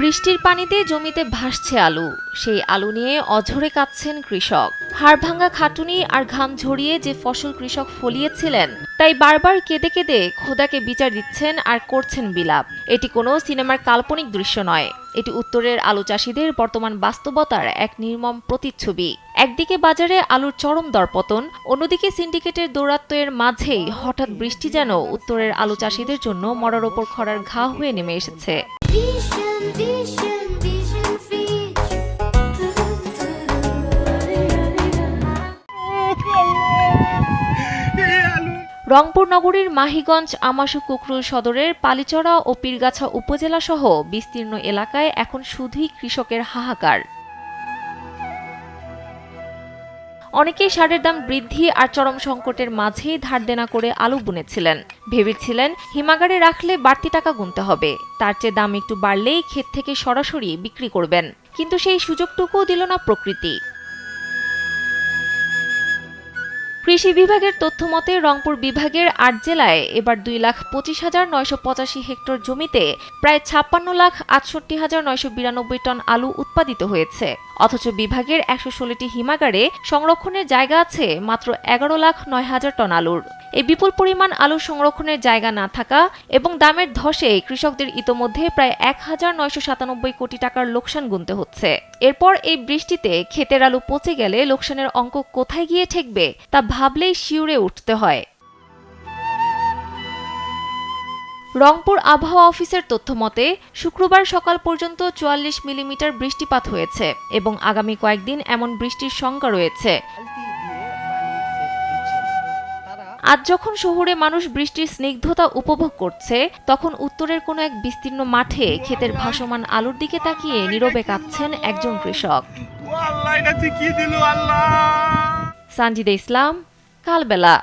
বৃষ্টির পানিতে জমিতে ভাসছে আলু, সেই আলু নিয়ে অঝরে কাঁদছেন কৃষক। হাড়ভাঙা খাটুনি আর ঘাম ঝরিয়ে যে ফসল কৃষক ফলিয়েছিলেন, তাই বারবার কেঁদে কেঁদে খোদাকে বিচার দিচ্ছেন আর করছেন বিলাপ। এটি কোনো সিনেমার কাল্পনিক দৃশ্য নয়, এটি উত্তরের আলু চাষিদের বর্তমান বাস্তবতার এক নির্মম প্রতিচ্ছবি। একদিকে বাজারে আলুর চরম দরপতন, অন্যদিকে সিন্ডিকেটের দৌরাত্ম্যের মাঝেই হঠাৎ বৃষ্টি যেন উত্তরের আলু চাষিদের জন্য মরার ওপর খরার ঘা হয়ে নেমে এসেছে। রংপুর নগরীর মাহিগঞ্জ, আমাশু, কুকরুল সদরের পালিচড়া ও পীরগাছা উপজেলা সহ বিস্তীর্ণ এলাকায় এখন শুধুই কৃষকের হাহাকার। অনেকেই সারের দাম বৃদ্ধি আর চরম সংকটের মাঝেই ধার দেনা করে আলু বুনেছিলেন। ভেবেছিলেন হিমাগারে রাখলে বাড়তি টাকা গুনতে হবে, তার চেয়ে দাম একটু বাড়লেই ক্ষেত থেকে সরাসরি বিক্রি করবেন। কিন্তু সেই সুযোগটুকুও দিল না প্রকৃতি। কৃষি বিভাগের তথ্যমতে রংপুর বিভাগের ৮ জেলায় এবার ২,২৫,৯৮৫ হেক্টর জমিতে প্রায় ৫৬,৬৮,৯৯২ টন আলু উৎপাদিত হয়েছে। অথচ বিভাগের ১১৬টি হিমাগারে সংরক্ষণের জায়গা আছে মাত্র ১১,০৯,০০০ টন আলুর। এই বিপুল পরিমাণ আলু সংরক্ষণের জায়গা না থাকা এবং দামের ধসে কৃষকদের ইতোমধ্যে প্রায় ১,৯৯৭ কোটি টাকার লোকসান গুনতে হচ্ছে। এরপর এই বৃষ্টিতে ক্ষেতের আলু পচে গেলে লোকসানের অঙ্ক কোথায় গিয়ে ঠেকবে তা ভাবলেই শিউরে উঠতে হয়। রংপুর আবহাওয়া অফিসের তথ্যমতে শুক্রবার সকাল পর্যন্ত ৪৪ মিলিমিটার বৃষ্টিপাত হয়েছে এবং আগামী কয়েকদিন এমন বৃষ্টির শঙ্কা রয়েছে। আজ যখন শহুরে মানুষ বৃষ্টির স্নিগ্ধতা উপভোগ করছে, তখন উত্তরের কোনো এক বিস্তীর্ণ মাঠে ক্ষেতের ভাসমান আলুর দিকে তাকিয়ে নীরবে কাঁদছেন একজন কৃষক। সানজিদা ইসলাম, কালবেলা।